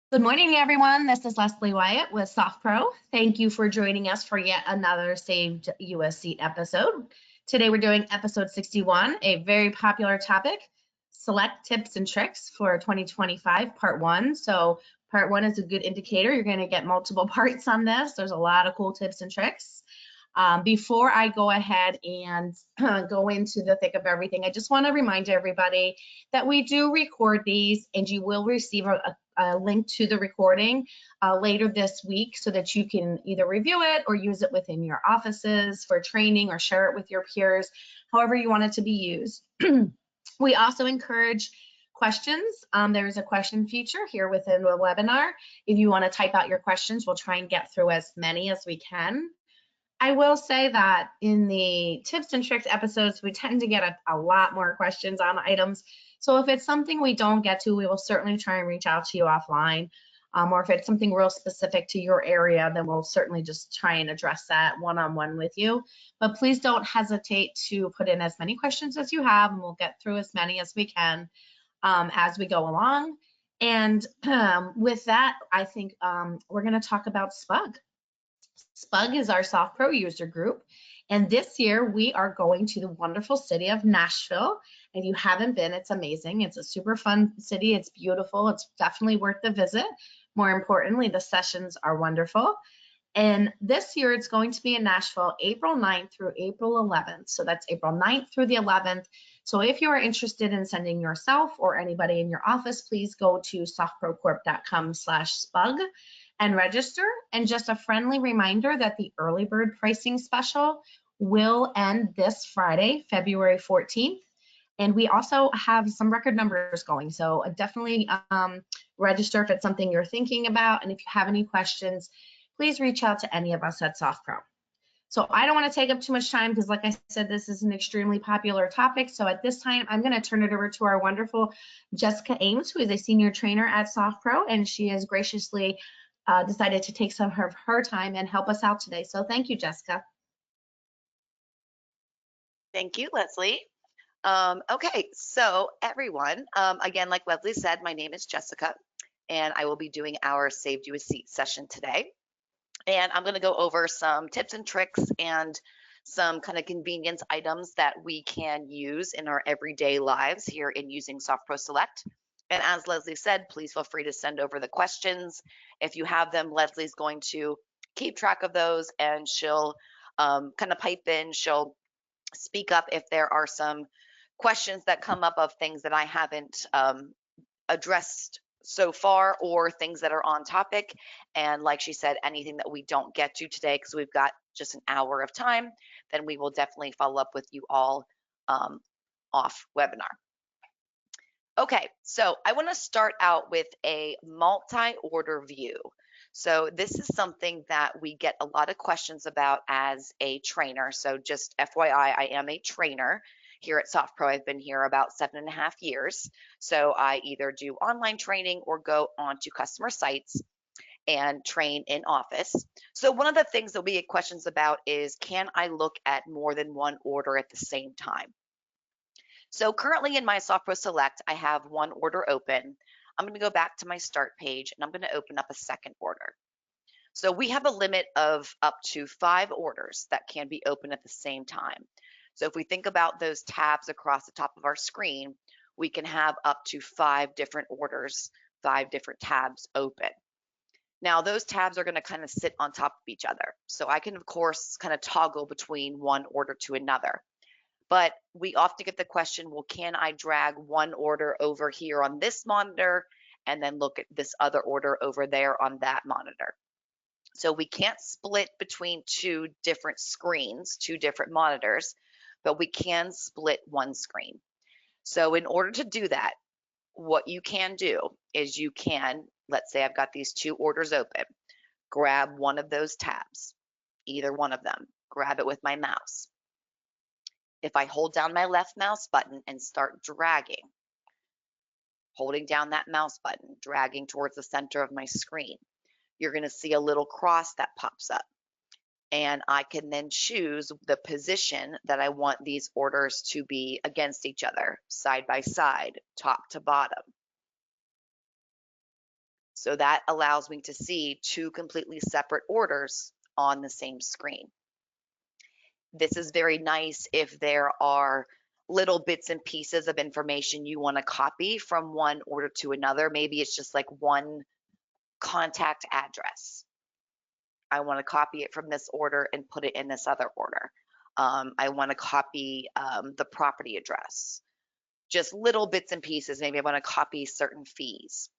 Good morning, everyone. This is Leslie Wyatt with SoftPro. Thank you for joining us for yet another Saved US Seat episode. Today we're doing episode 61, a very popular topic, select tips and tricks for 2025, part one. So part one is a good indicator. You're going to get multiple parts on this. There's a lot of cool tips and tricks. Before I go ahead and go into the thick of everything, I just want to remind everybody that we do record these and you will receive a link to the recording later this week so that you can either review it or use it within your offices for training or share it with your peers, however you want it to be used. We also encourage questions. There's a question feature here within the webinar. If you want to type out your questions, we'll try and get through as many as we can. I will say that in the tips and tricks episodes, we tend to get a lot more questions on items. So if it's something we don't get to, we will certainly try and reach out to you offline. Or if it's something real specific to your area, then we'll certainly just try and address that one-on-one with you. But please don't hesitate to put in as many questions as you have, and we'll get through as many as we can as we go along. And with that, I think we're going to talk about SPUG. SPUG is our SoftPro user group. And this year we are going to the wonderful city of Nashville. If you haven't been, it's amazing. It's a super fun city. It's beautiful. It's definitely worth the visit. More importantly, the sessions are wonderful. And this year it's going to be in Nashville, April 9th through April 11th. So that's April 9th through the 11th. So if you are interested in sending yourself or anybody in your office, please go to softprocorp.com/SPUG and register. And just a friendly reminder that the early bird pricing special will end this Friday, February 14th. And we also have some record numbers going. So definitely register if it's something you're thinking about. And if you have any questions, please reach out to any of us at SoftPro. So I don't want to take up too much time because, like I said, this is an extremely popular topic. So at this time, I'm going to turn it over to our wonderful Jessica Ames, who is a senior trainer at SoftPro, and she has graciously decided to take some of her time and help us out today. So thank you, Jessica. Thank you, Leslie. Okay, so everyone, again, like Leslie said, my name is Jessica, and I will be doing our Saved You a Seat session today. And I'm going to go over some tips and tricks and some kind of convenience items that we can use in our everyday lives here in using SoftPro Select. And as Leslie said, please feel free to send over the questions. If you have them, Leslie's going to keep track of those, and she'll kind of pipe in. She'll speak up if there are some questions that come up of things that I haven't addressed so far, or things that are on topic. And like she said, anything that we don't get to today, because we've got just an hour of time, then we will definitely follow up with you all off webinar. Okay, so I want to start out with a multi-order view. So this is something that we get a lot of questions about as a trainer. So just FYI, I am a trainer here at SoftPro. I've been here about 7.5 years. So I either do online training or go onto customer sites and train in office. So one of the things that we get questions about is, can I look at more than one order at the same time? So currently in my SoftPro Select, I have one order open. I'm going to go back to my start page and I'm going to open up a second order. So we have a limit of up to 5 orders that can be open at the same time. So if we think about those tabs across the top of our screen, we can have up to 5 different orders, 5 different tabs open. Now those tabs are going to kind of sit on top of each other. So I can, of course, kind of toggle between one order to another. But we often get the question, well, can I drag one order over here on this monitor and then look at this other order over there on that monitor? So we can't split between 2 different screens, 2 different monitors, but we can split one screen. So in order to do that, what you can do is you can, let's say I've got these 2 orders open, grab one of those tabs, either one of them, grab it with my mouse. If I hold down my left mouse button and start dragging, holding down that mouse button, dragging towards the center of my screen, you're going to see a little cross that pops up. And I can then choose the position that I want these orders to be against each other, side by side, top to bottom. So that allows me to see two completely separate orders on the same screen. This is very nice if there are little bits and pieces of information you want to copy from one order to another. Maybe it's just like one contact address. I want to copy it from this order and put it in this other order. I want to copy the property address. Just little bits and pieces. Maybe I want to copy certain fees.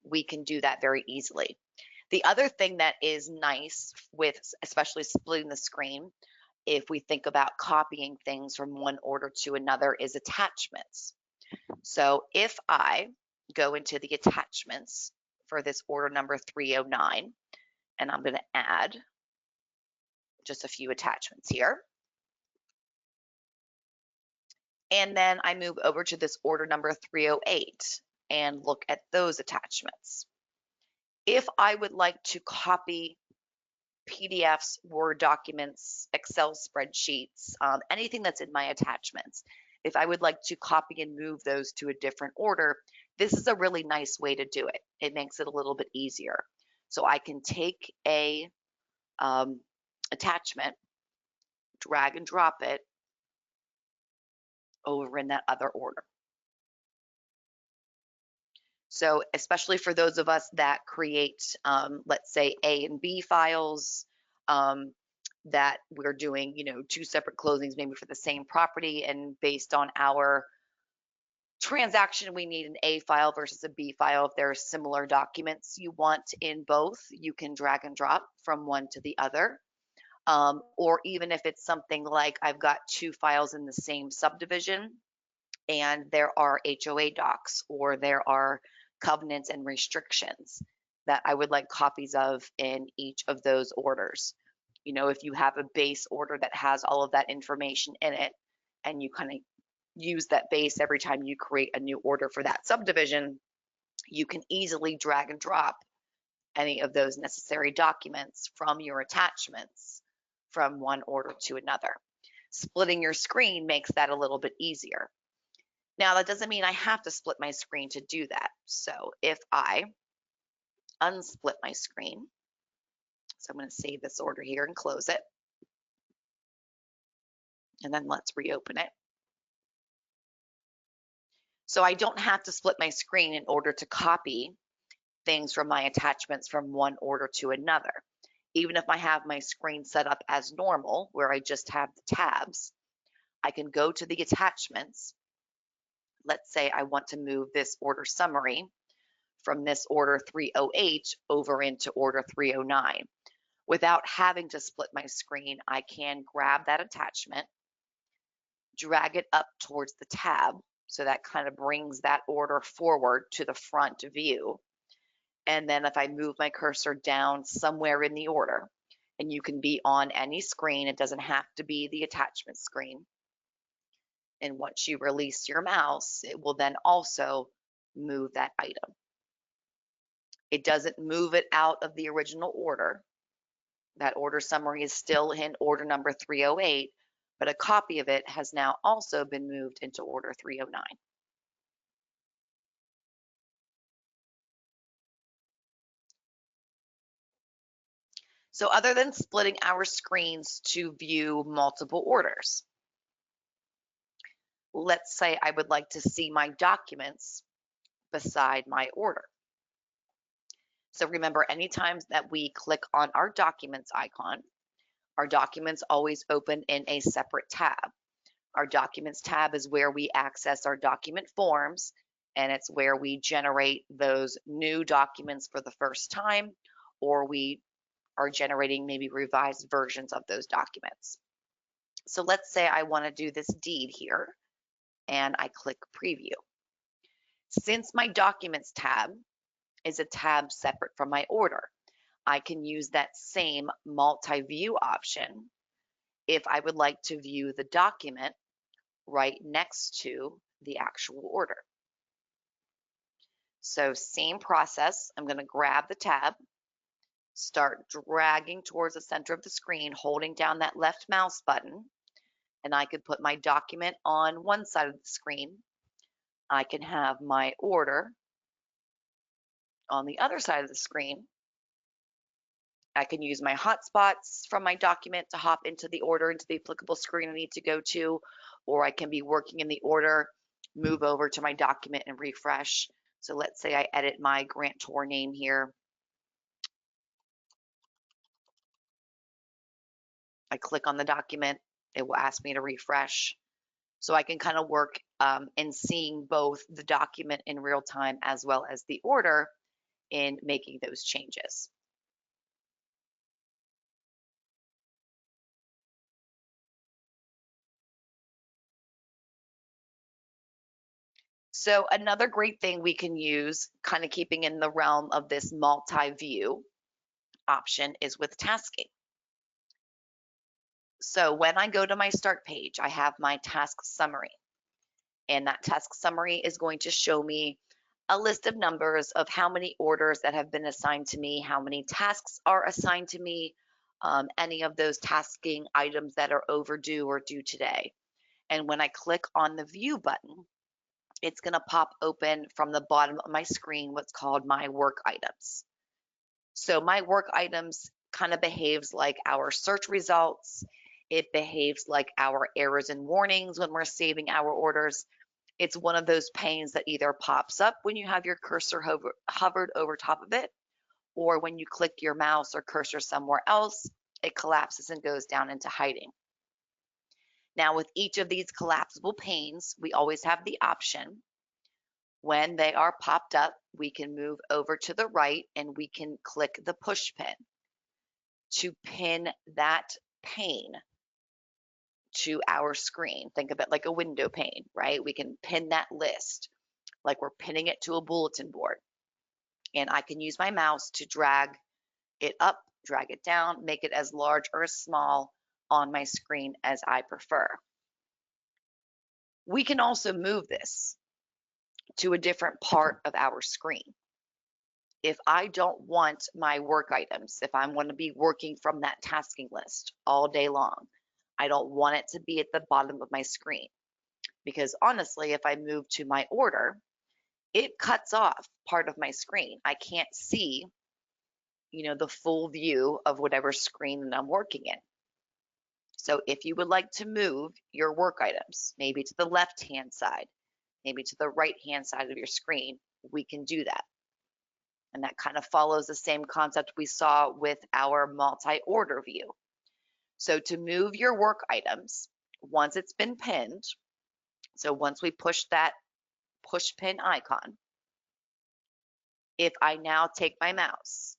We can do that very easily. The other thing that is nice with especially splitting the screen, if we think about copying things from one order to another, is attachments. So if I go into the attachments for this order number 309, and I'm going to add just a few attachments here. And then I move over to this order number 308 and look at those attachments. If I would like to copy PDFs, Word documents, Excel spreadsheets, anything that's in my attachments, if I would like to copy and move those to a different order, this is a really nice way to do it. It makes it a little bit easier. So I can take a attachment, drag and drop it over in that other order. So especially for those of us that create, let's say A and B files, that we're doing, two separate closings maybe for the same property, and based on our transaction, we need an A file versus a B file. If there are similar documents you want in both, you can drag and drop from one to the other. Or even if it's something like I've got two files in the same subdivision and there are HOA docs or there are covenants and restrictions that I would like copies of in each of those orders. If you have a base order that has all of that information in it and you kind of use that base every time you create a new order for that subdivision, you can easily drag and drop any of those necessary documents from your attachments from one order to another. Splitting your screen makes that a little bit easier. Now, that doesn't mean I have to split my screen to do that. So if I unsplit my screen, so I'm going to save this order here and close it. And then let's reopen it. So I don't have to split my screen in order to copy things from my attachments from one order to another. Even if I have my screen set up as normal, where I just have the tabs, I can go to the attachments. Let's say I want to move this order summary from this order 308 over into order 309. Without having to split my screen, I can grab that attachment, drag it up towards the tab, so that kind of brings that order forward to the front view. And then if I move my cursor down somewhere in the order, and you can be on any screen, it doesn't have to be the attachment screen. And once you release your mouse, it will then also move that item. It doesn't move it out of the original order. That order summary is still in order number 308, but a copy of it has now also been moved into order 309. So other than splitting our screens to view multiple orders, let's say I would like to see my documents beside my order. So remember, anytime that we click on our documents icon, our documents always open in a separate tab. Our documents tab is where we access our document forms, and it's where we generate those new documents for the first time, or we are generating maybe revised versions of those documents. So let's say I want to do this deed here, and I click preview. Since my documents tab is a tab separate from my order, I can use that same multi-view option if I would like to view the document right next to the actual order. So same process, I'm going to grab the tab, start dragging towards the center of the screen, holding down that left mouse button, and I could put my document on one side of the screen. I can have my order On the other side of the screen, I can use my hotspots from my document to hop into the order, into the applicable screen I need to go to, or I can be working in the order, move over to my document and refresh. So let's say I edit my grantor name here. I click on the document, it will ask me to refresh. So I can kind of work in seeing both the document in real time as well as the order in making those changes. So another great thing we can use, kind of keeping in the realm of this multi-view option, is with tasking. So when I go to my start page, I have my task summary, and that task summary is going to show me a list of numbers of how many orders that have been assigned to me, how many tasks are assigned to me, any of those tasking items that are overdue or due today. And when I click on the view button, it's going to pop open from the bottom of my screen what's called my work items. So my work items kind of behaves like our search results. It behaves like our errors and warnings when we're saving our orders. It's one of those panes that either pops up when you have your cursor hovered over top of it, or when you click your mouse or cursor somewhere else, it collapses and goes down into hiding. Now, with each of these collapsible panes, we always have the option. When they are popped up, we can move over to the right and we can click the push pin to pin that pane to our screen. Think of it like a window pane, right? We can pin that list like we're pinning it to a bulletin board. And I can use my mouse to drag it up, drag it down, make it as large or as small on my screen as I prefer. We can also move this to a different part of our screen. If I don't want my work items, if I want to be working from that tasking list all day long, I don't want it to be at the bottom of my screen. Because honestly, if I move to my order, it cuts off part of my screen. I can't see, the full view of whatever screen that I'm working in. So if you would like to move your work items, maybe to the left-hand side, maybe to the right-hand side of your screen, we can do that. And that kind of follows the same concept we saw with our multi-order view. So to move your work items, once it's been pinned, so once we push that push pin icon, if I now take my mouse,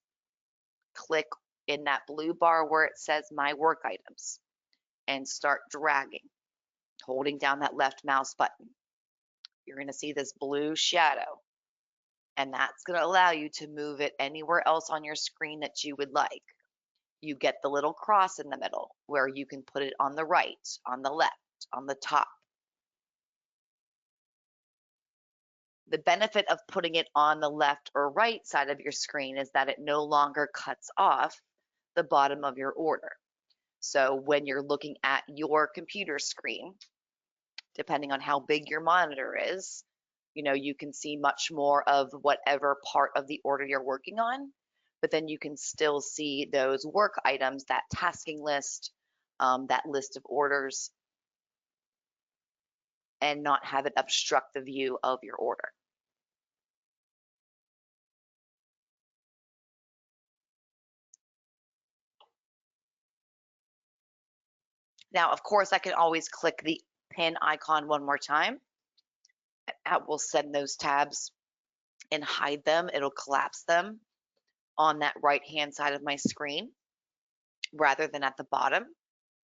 click in that blue bar where it says my work items, and start dragging, holding down that left mouse button, you're going to see this blue shadow, and that's going to allow you to move it anywhere else on your screen that you would like. You get the little cross in the middle where you can put it on the right, on the left, on the top. The benefit of putting it on the left or right side of your screen is that it no longer cuts off the bottom of your order. So when you're looking at your computer screen, depending on how big your monitor is, you can see much more of whatever part of the order you're working on, but then you can still see those work items, that tasking list, that list of orders, and not have it obstruct the view of your order. Now, of course, I can always click the pin icon one more time. That will send those tabs and hide them. It'll collapse them on that right-hand side of my screen rather than at the bottom,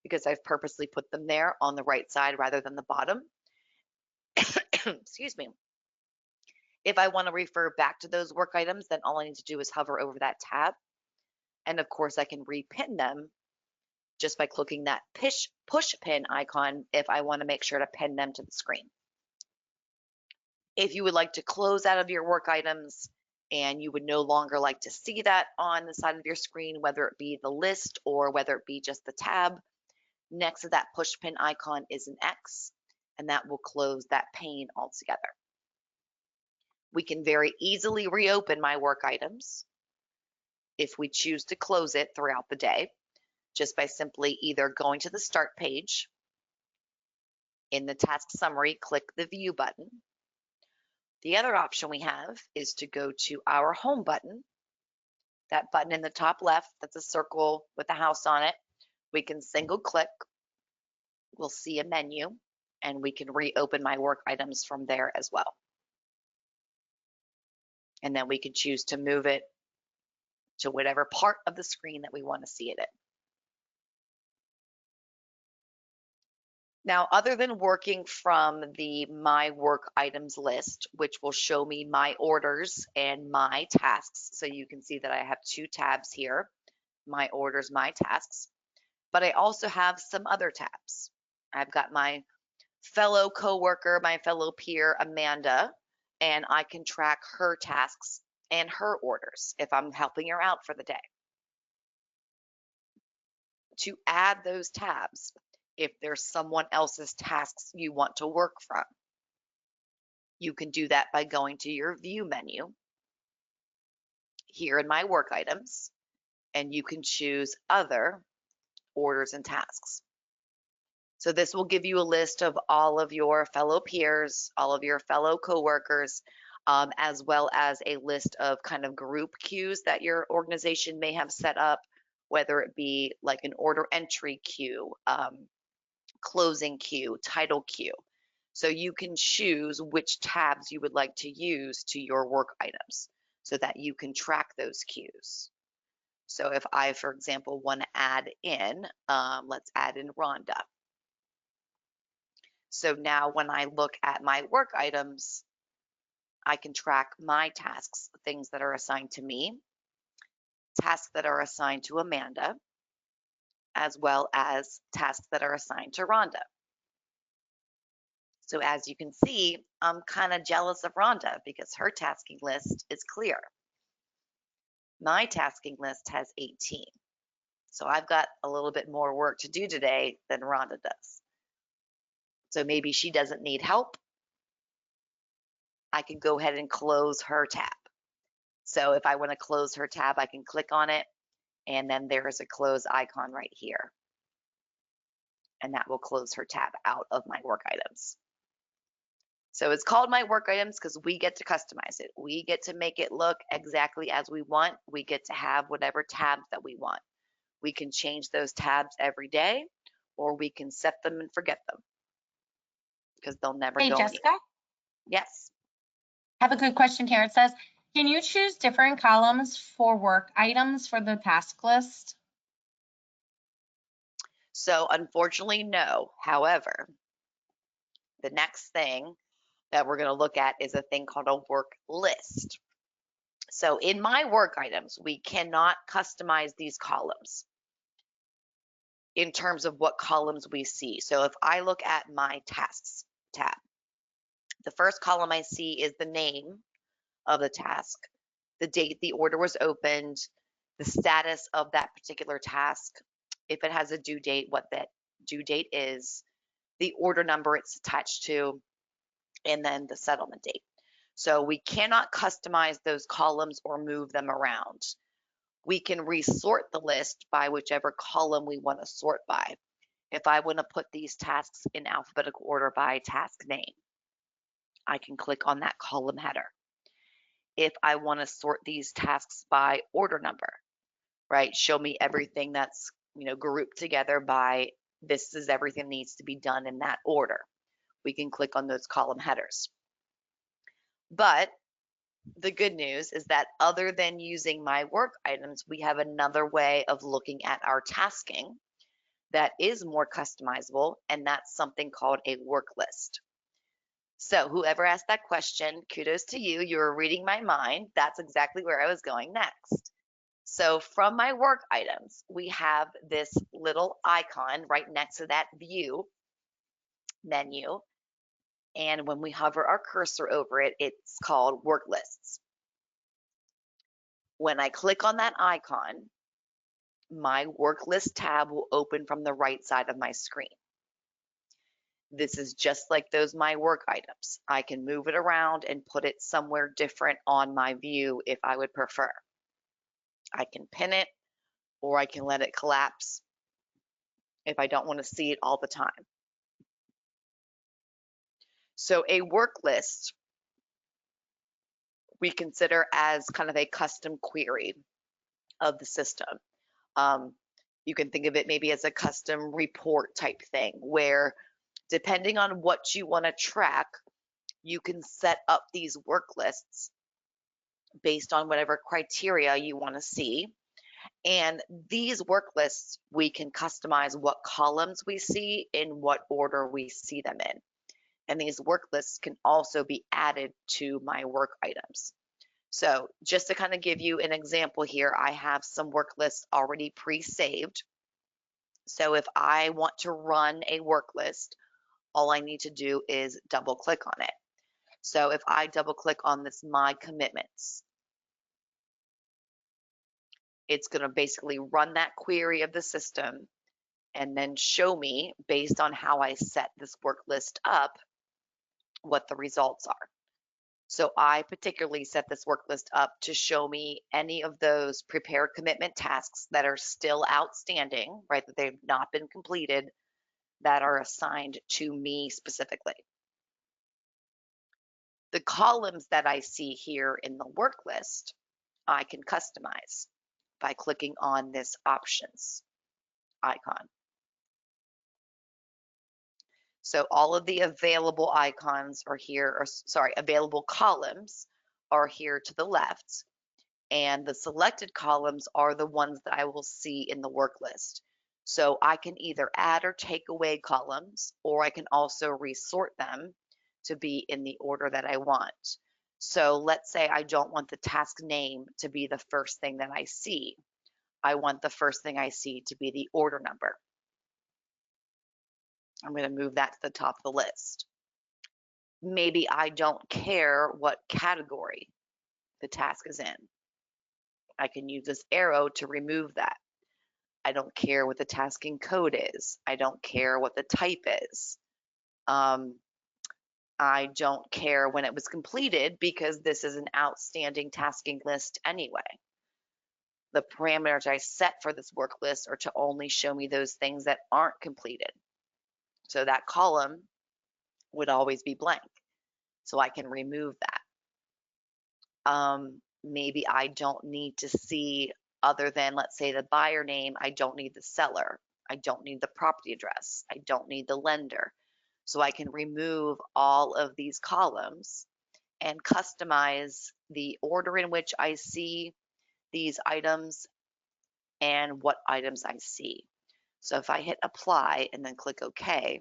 because I've purposely put them there on the right side rather than the bottom. Excuse me. If I want to refer back to those work items, then all I need to do is hover over that tab. And of course, I can repin them just by clicking that push pin icon if I want to make sure to pin them to the screen. If you would like to close out of your work items and you would no longer like to see that on the side of your screen, whether it be the list or whether it be just the tab, next to that push pin icon is an X, and that will close that pane altogether. We can very easily reopen my work items if we choose to close it throughout the day, just by simply either going to the start page. In the task summary, click the view button. The other option we have is to go to our home button, that button in the top left, that's a circle with a house on it. We can single click, we'll see a menu, and we can reopen my work items from there as well. And then we can choose to move it to whatever part of the screen that we want to see it in. Now, other than working from the My Work Items list, which will show me my orders and my tasks, so you can see that I have two tabs here, my orders, my tasks, but I also have some other tabs. I've got my fellow coworker, my fellow peer, Amanda, and I can track her tasks and her orders if I'm helping her out for the day. To add those tabs, if there's someone else's tasks you want to work from, you can do that by going to your view menu here in my work items, and you can choose other orders and tasks. So this will give you a list of all of your fellow peers, all of your fellow coworkers, as well as a list of kind of group queues that your organization may have set up, whether it be like an order entry queue, closing queue, title queue. So you can choose which tabs you would like to use to your work items so that you can track those queues. So if I, for example, want to add in, let's add in Rhonda. So now when I look at my work items, I can track my tasks, things that are assigned to me, tasks that are assigned to Amanda, as well as tasks that are assigned to Rhonda. So as you can see, I'm kind of jealous of Rhonda because her tasking list is clear. My tasking list has 18. So I've got a little bit more work to do today than Rhonda does. So maybe she doesn't need help. I can go ahead and close her tab. So if I want to close her tab, I can click on it, and then there's a close icon right here. And that will close her tab out of my work items. So it's called My Work Items because we get to customize it. We get to make it look exactly as we want. We get to have whatever tabs that we want. We can change those tabs every day, or we can set them and forget them because they'll never Hey, go Jessica, anywhere. Yes. I have a good question here. It says, can you choose different columns for work items for the task list? So unfortunately, no. However, the next thing that we're going to look at is a thing called a work list. So in my work items, we cannot customize these columns in terms of what columns we see. So if I look at my tasks tab, the first column I see is the name of the task, the date the order was opened, the status of that particular task, if it has a due date, what that due date is, the order number it's attached to, and then the settlement date. So we cannot customize those columns or move them around. We can resort the list by whichever column we want to sort by. If I want to put these tasks in alphabetical order by task name, I can click on that column header. If I want to sort these tasks by order number, right? Show me everything that's, grouped together by this is everything needs to be done in that order. We can click on those column headers. But the good news is that other than using my work items, we have another way of looking at our tasking that is more customizable, and that's something called a work list. So whoever asked that question, kudos to you. You were reading my mind. That's exactly where I was going next. So from my work items, we have this little icon right next to that view menu. And when we hover our cursor over it, it's called work lists. When I click on that icon, my work list tab will open from the right side of my screen. This is just like those my work items. I can move it around and put it somewhere different on my view if I would prefer. I can pin it, or I can let it collapse if I don't want to see it all the time. So a work list we consider as kind of a custom query of the system. You can think of it maybe as a custom report type thing, where depending on what you want to track, you can set up these work lists based on whatever criteria you want to see. And these work lists, we can customize what columns we see in what order we see them in. And these work lists can also be added to my work items. So just to kind of give you an example here, I have some work lists already pre-saved. So if I want to run a work list, all I need to do is double click on it. So if I double click on this My Commitments, it's going to basically run that query of the system and then show me, based on how I set this work list up, what the results are. So I particularly set this work list up to show me any of those prepared commitment tasks that are still outstanding, right, that they've not been completed, that are assigned to me specifically. The columns that I see here in the work list, I can customize by clicking on this options icon. So all of the available icons are here, or sorry, available columns are here to the left, and the selected columns are the ones that I will see in the work list. So I can either add or take away columns, or I can also resort them to be in the order that I want. So let's say I don't want the task name to be the first thing that I see. I want the first thing I see to be the order number. I'm going to move that to the top of the list. Maybe I don't care what category the task is in. I can use this arrow to remove that. I don't care what the tasking code is. I don't care what the type is. I don't care when it was completed, because this is an outstanding tasking list anyway. The parameters I set for this work list are to only show me those things that aren't completed. So that column would always be blank. So I can remove that. Maybe I don't need to see, other than, let's say, the buyer name, I don't need the seller. I don't need the property address. I don't need the lender. So I can remove all of these columns and customize the order in which I see these items and what items I see. So if I hit apply and then click OK,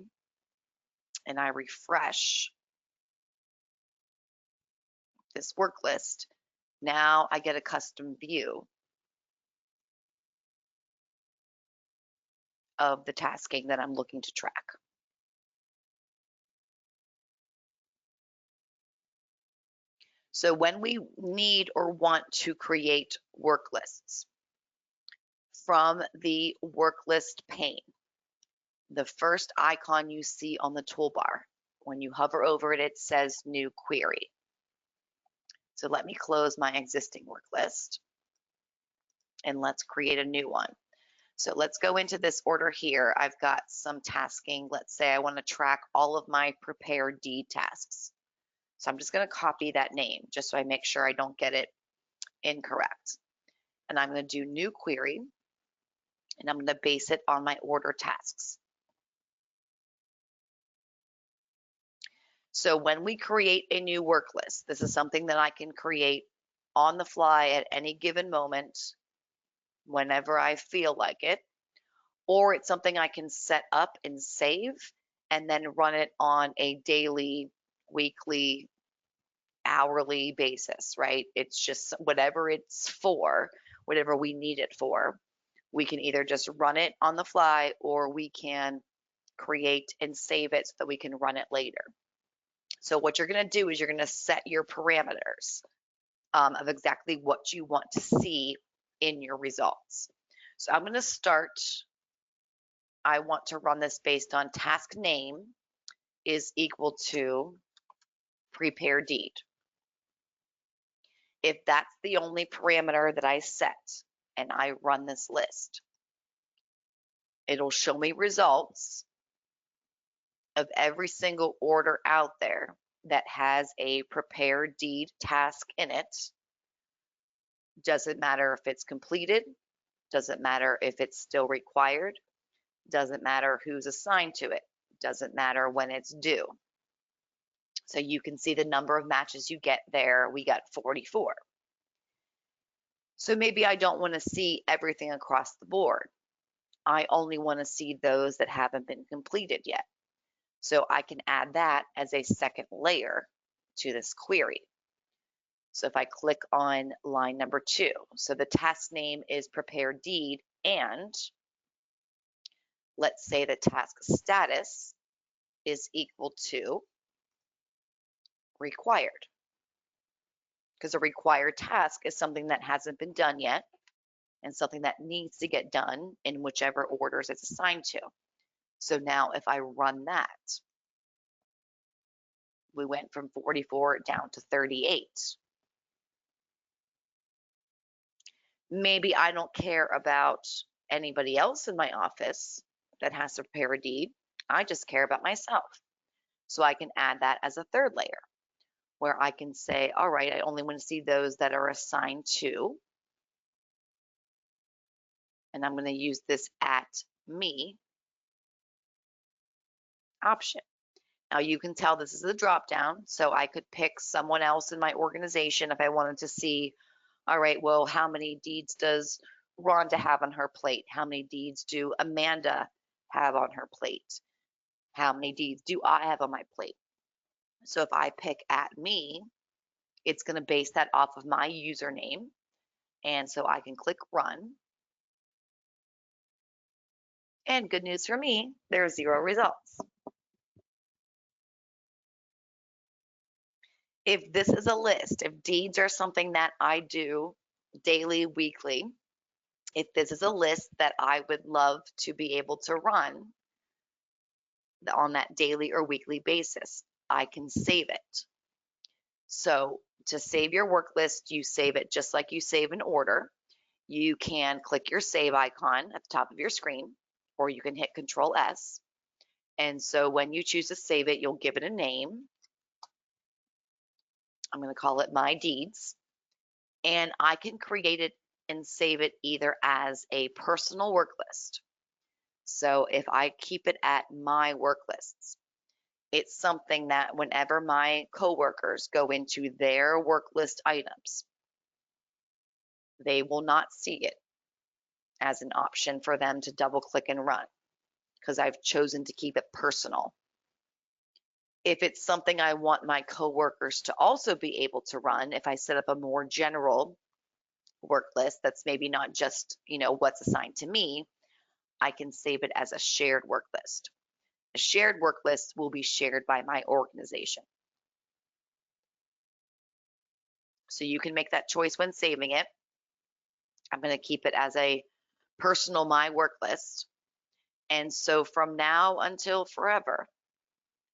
and I refresh this work list, now I get a custom view of the tasking that I'm looking to track. So when we need or want to create work lists, from the work list pane, the first icon you see on the toolbar, when you hover over it, it says new query. So let me close my existing work list and let's create a new one. So let's go into this order here. I've got some tasking. Let's say I want to track all of my prepare deed tasks. So I'm just going to copy that name just so I make sure I don't get it incorrect. And I'm going to do new query, and I'm going to base it on my order tasks. So when we create a new work list, this is something that I can create on the fly at any given moment, whenever I feel like it, or it's something I can set up and save and then run it on a daily, weekly, hourly basis, right? It's just whatever it's for, whatever we need it for. We can either just run it on the fly, or we can create and save it so that we can run it later. So what you're going to do is you're going to set your parameters of exactly what you want to see in your results. So I'm going to start. I want to run this based on task name is equal to prepare deed. If that's the only parameter that I set and I run this list, it'll show me results of every single order out there that has a prepare deed task in it. Doesn't matter if it's completed, doesn't matter if it's still required, doesn't matter who's assigned to it, doesn't matter when it's due. So you can see the number of matches you get there. We got 44. So maybe I don't want to see everything across the board. I only want to see those that haven't been completed yet. So I can add that as a second layer to this query. So if I click on line number 2, so the task name is prepare deed, and let's say the task status is equal to required, because a required task is something that hasn't been done yet and something that needs to get done in whichever orders it's assigned to. So now if I run that, we went from 44 down to 38. Maybe I don't care about anybody else in my office that has to prepare a deed. I just care about myself. So I can add that as a third layer where I can say, all right, I only want to see those that are assigned to, and I'm going to use this at me option. Now you can tell this is a drop down, so I could pick someone else in my organization if I wanted to see, all right, well, how many deeds does Rhonda have on her plate? How many deeds do Amanda have on her plate? How many deeds do I have on my plate? So if I pick at me, it's going to base that off of my username. And so I can click run. And good news for me, there are 0 results. If this is a list, if deeds are something that I do daily, weekly, if this is a list that I would love to be able to run on that daily or weekly basis, I can save it. So to save your work list, you save it just like you save an order. You can click your save icon at the top of your screen, or you can hit Control S. And so when you choose to save it, you'll give it a name. I'm going to call it My Deeds. And I can create it and save it either as a personal work list. So if I keep it at my work lists, it's something that whenever my coworkers go into their work list items, they will not see it as an option for them to double click and run, because I've chosen to keep it personal. If it's something I want my coworkers to also be able to run, if I set up a more general work list that's maybe not just, what's assigned to me, I can save it as a shared work list. A shared work list will be shared by my organization. So you can make that choice when saving it. I'm going to keep it as a personal my work list. And so from now until forever,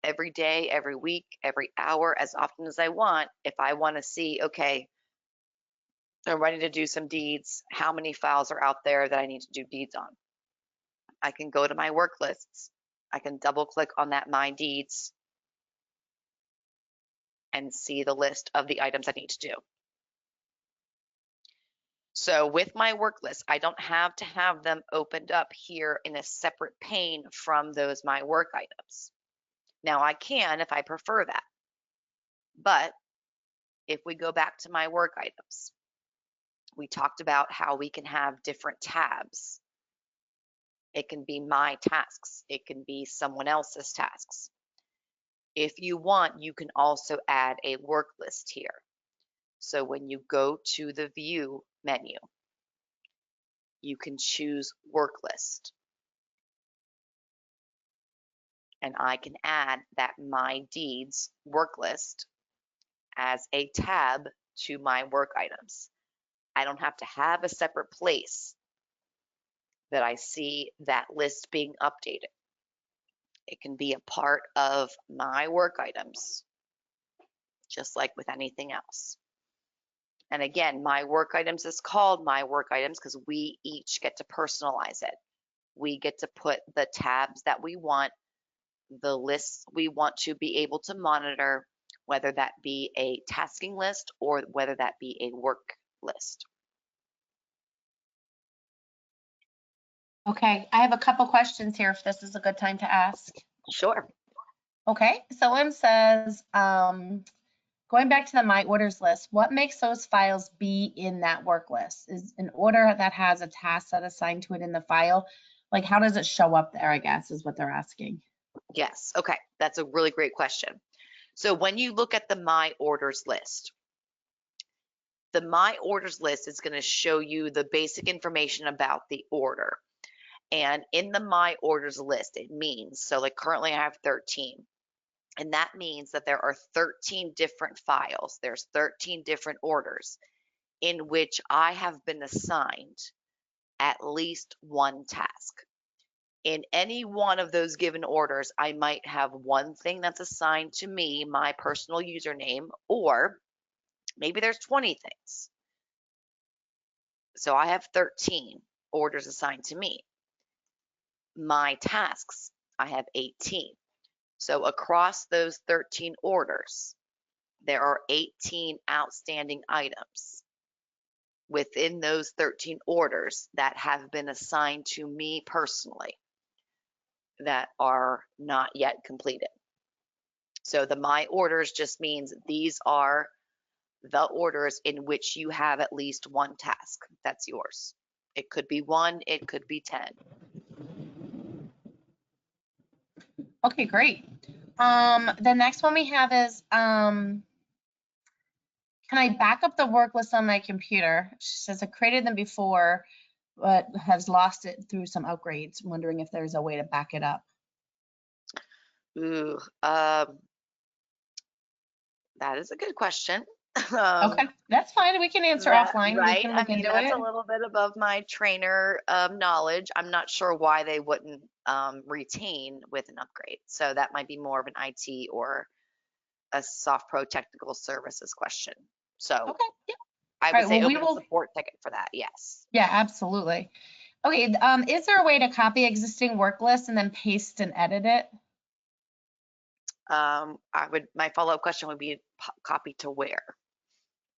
every day, every week, every hour, as often as I want, if I want to see, okay, I'm ready to do some deeds, how many files are out there that I need to do deeds on? I can go to my work lists. I can double click on that My Deeds and see the list of the items I need to do. So with my work list, I don't have to have them opened up here in a separate pane from those My Work items. Now I can if I prefer that. But if we go back to My Work items, we talked about how we can have different tabs. It can be my tasks. It can be someone else's tasks. If you want, you can also add a work list here. So when you go to the View menu, you can choose Work List. And I can add that My Deeds work list as a tab to my work items. I don't have to have a separate place that I see that list being updated. It can be a part of my work items, just like with anything else. And again, my work items is called my work items because we each get to personalize it. We get to put the tabs that we want, the lists we want to be able to monitor, whether that be a tasking list or whether that be a work list. Okay, I have a couple questions here if this is a good time to ask. Sure. Okay, so Em says, going back to the My Orders list, what makes those files be in that work list? Is an order that has a task set assigned to it in the file, like how does it show up there, I guess, is what they're asking. Yes. Okay. That's a really great question. So when you look at the My Orders list, the My Orders list is going to show you the basic information about the order. And in the My Orders list, it means, so like currently I have 13. And that means that there are 13 different files. There's 13 different orders in which I have been assigned at least one task. In any one of those given orders, I might have one thing that's assigned to me, my personal username, or maybe there's 20 things. So I have 13 orders assigned to me. My tasks, I have 18. So across those 13 orders, there are 18 outstanding items within those 13 orders that have been assigned to me personally that are not yet completed. So the My Orders just means these are the orders in which you have at least one task that's yours. It could be 1, it could be 10. Okay, great. The next one we have is, can I back up the work list on my computer? She says I created them before, but has lost it through some upgrades. Wondering if there's a way to back it up. Ooh, that is a good question. Okay, that's fine. We can answer offline. We Right. can I look mean, into that's it. a little bit above my trainer knowledge. I'm not sure why they wouldn't retain with an upgrade. So that might be more of an IT or a SoftPro technical services question. So Okay, yeah. I All would right, say well, we open a will, support ticket for that. Yes. yeah, absolutely. Okay, is there a way to copy existing work lists and then paste and edit it? My follow-up question would be copy to where?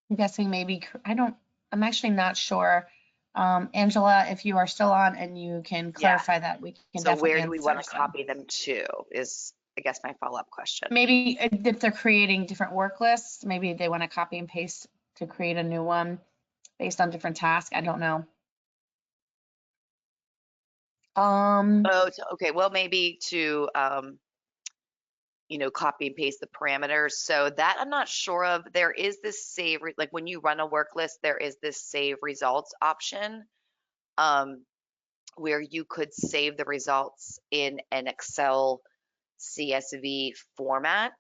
I'm guessing maybe, I'm actually not sure. Angela, if you are still on and you can Yeah. clarify that, we can So definitely where do we want answer to some. copy them to is, I guess, my follow-up question. Maybe if they're creating different work lists, maybe they want to copy and paste to create a new one based on different tasks. I don't know. Oh, okay. Well, maybe to copy and paste the parameters. So that I'm not sure of. There is this save, like when you run a work list, there is this save results option where you could save the results in an Excel CSV format,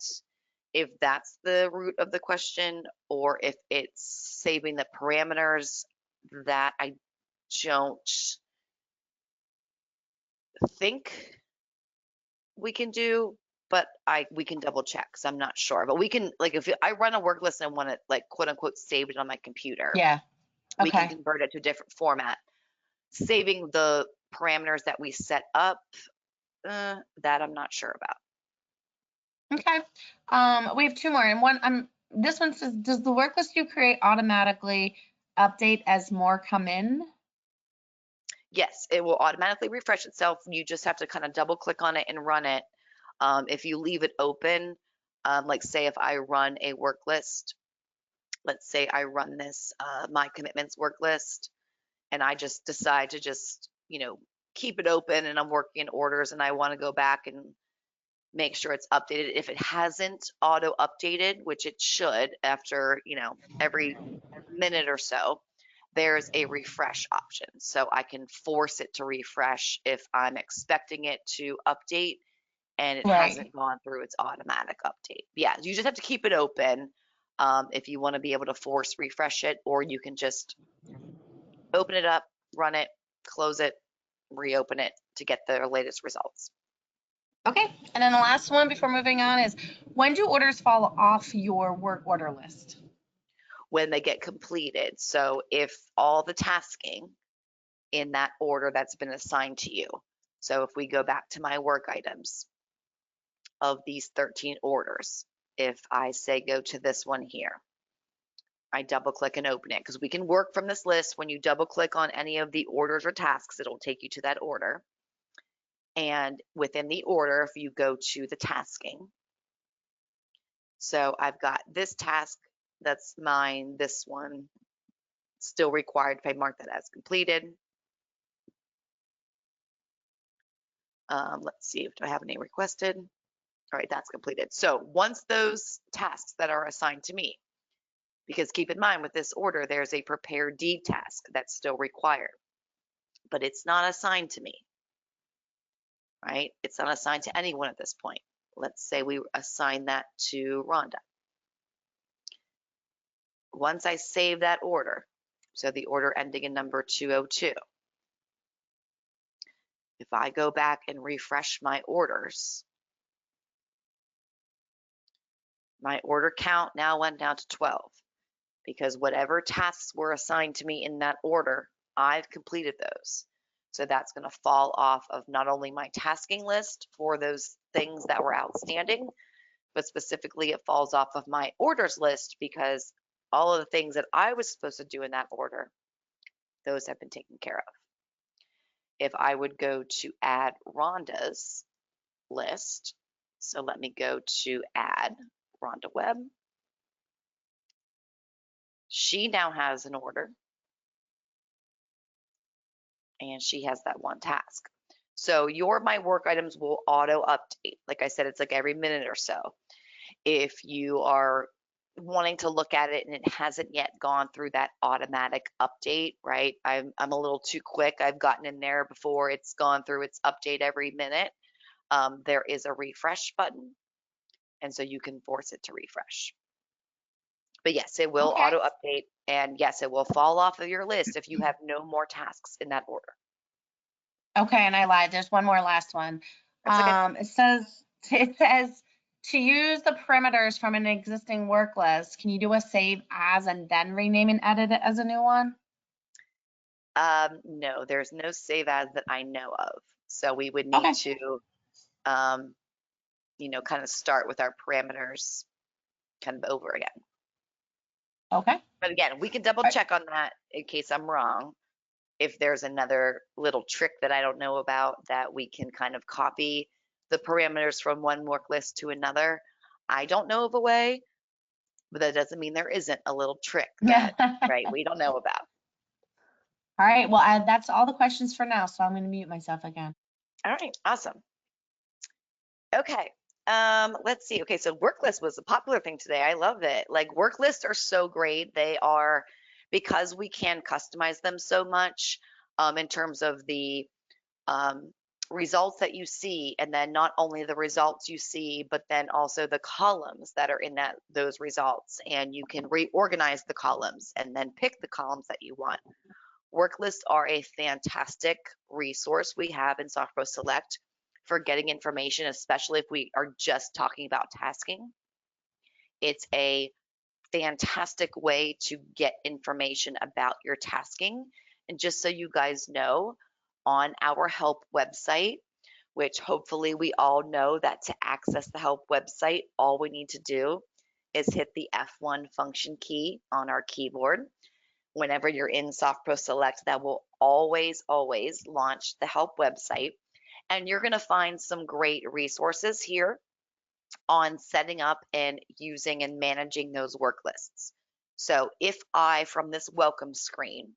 if that's the root of the question, or if it's saving the parameters, that I don't think we can do, but we can double check because I'm not sure. But we can, like, if I run a work list and want to, like, quote unquote save it on my computer, Yeah. we can Okay. convert it to a different format. Saving the parameters that we set up, that I'm not sure about. Okay. We have two more, and this one says, does the work list you create automatically update as more come in? Yes, it will automatically refresh itself. You just have to kind of double click on it and run it. If you leave it open, like say if I run a work list, let's say I run this my commitments work list, and I just decide to just keep it open, and I'm working in orders, and I want to go back and make sure it's updated. If it hasn't auto updated, which it should after every minute or so, there's a refresh option. So I can force it to refresh if I'm expecting it to update and it Right. hasn't gone through its automatic update. Yeah, you just have to keep it open if you want to be able to force refresh it, or you can just open it up, run it, close it, reopen it to get the latest results. Okay, and then the last one before moving on is, when do orders fall off your work order list? When they get completed. So if all the tasking in that order that's been assigned to you. So if we go back to my work items of these 13 orders, if I say go to this one here, I double click and open it because we can work from this list. When you double click on any of the orders or tasks, it'll take you to that order. And within the order, if you go to the tasking, so I've got this task that's mine, this one still required if I mark that as completed. Let's see if I have any requested. All right, that's completed. So once those tasks that are assigned to me, because keep in mind with this order, there's a prepare deed task that's still required, but it's not assigned to me, right? It's not assigned to anyone at this point. Let's say we assign that to Rhonda. Once I save that order, so the order ending in number 202, if I go back and refresh my orders, my order count now went down to 12 because whatever tasks were assigned to me in that order, I've completed those. So that's going to fall off of not only my tasking list for those things that were outstanding, but specifically it falls off of my orders list because all of the things that I was supposed to do in that order, those have been taken care of. If I would go to add Rhonda's list, so let me go to add Rhonda Webb. She now has an order and she has that one task. So your My Work items will auto update. Like I said, it's like every minute or so. If you are wanting to look at it and it hasn't yet gone through that automatic update, right? I'm a little too quick. I've gotten in there before it's gone through its update every minute. There is a refresh button, and so you can force it to refresh. But yes, it will Okay. auto update, and yes, it will fall off of your list if you have no more tasks in that order. Okay, and I lied. There's one more last one. That's okay. It says to use the parameters from an existing work list, can you do a save as and then rename and edit it as a new one? No, there's no save as that I know of. So we would need Okay. to, kind of start with our parameters kind of over again. Okay. But again, we can double check on that in case I'm wrong. If there's another little trick that I don't know about that we can kind of copy the parameters from one work list to another. I don't know of a way, but that doesn't mean there isn't a little trick that, right, we don't know about. All right. Well, that's all the questions for now. So I'm going to mute myself again. All right, awesome. Okay, let's see. Okay, so work list was a popular thing today. I love it. Like work lists are so great. They are, because we can customize them so much in terms of the results that you see, and then not only the results you see, but then also the columns that are in those results, and you can reorganize the columns and then pick the columns that you want. Work lists are a fantastic resource we have in SoftPro Select for getting information, especially if we are just talking about tasking. It's a fantastic way to get information about your tasking. And just so you guys know, on our help website, which hopefully we all know that to access the help website, all we need to do is hit the F1 function key on our keyboard. Whenever you're in SoftPro Select, that will always, always launch the help website. And you're going to find some great resources here on setting up and using and managing those work lists. So if I, from this welcome screen,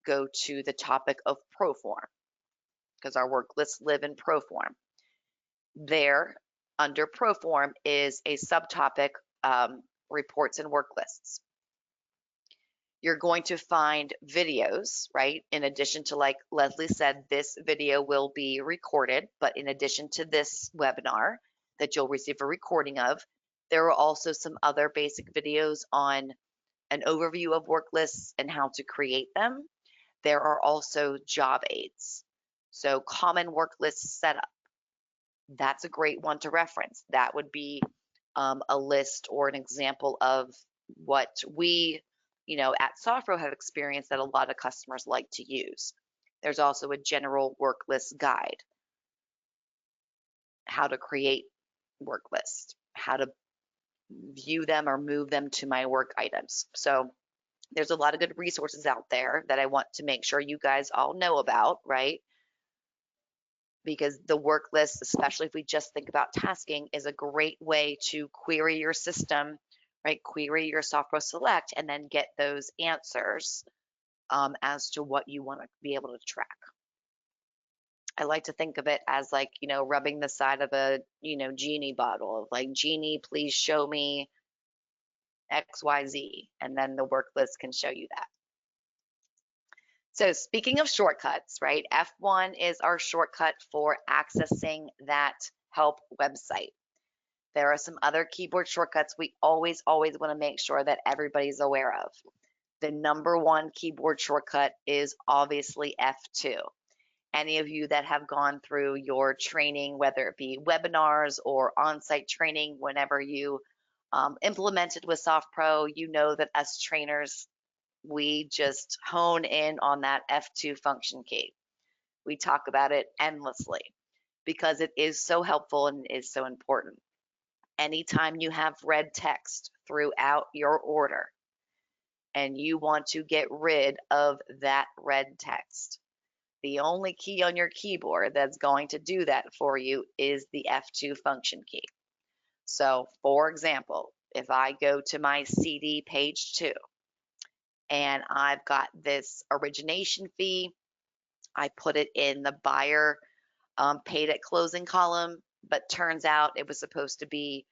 go to the topic of Proform, because our work lists live in Proform, there under Proform is a subtopic, reports and work lists. You're going to find videos, right? In addition to, like Leslie said, this video will be recorded, but in addition to this webinar that you'll receive a recording of, there are also some other basic videos on an overview of work lists and how to create them. There are also job aids. So common work list setup, that's a great one to reference. That would be a list or an example of what we, at SoftPro have experienced that a lot of customers like to use. There's also a general work list guide, how to create work lists, how to view them or move them to my work items. So there's a lot of good resources out there that I want to make sure you guys all know about, right? Because the work list, especially if we just think about tasking, is a great way to query your system, right? Query your SoftPro Select and then get those answers as to what you want to be able to track. I like to think of it as like, rubbing the side of a, genie bottle of like, genie, please show me XYZ, and then the work list can show you that. So speaking of shortcuts, right, F1 is our shortcut for accessing that help website. There are some other keyboard shortcuts we always want to make sure that everybody's aware of. The number one keyboard shortcut is obviously F2. Any of you that have gone through your training, whether it be webinars or on-site training, whenever you implemented with SoftPro, you know that us trainers, we just hone in on that F2 function key. We talk about it endlessly because it is so helpful and is so important. Anytime you have red text throughout your order and you want to get rid of that red text, the only key on your keyboard that's going to do that for you is the F2 function key. So for example, if I go to my CD page 2 and I've got this origination fee, I put it in the buyer paid at closing column, but turns out it was supposed to be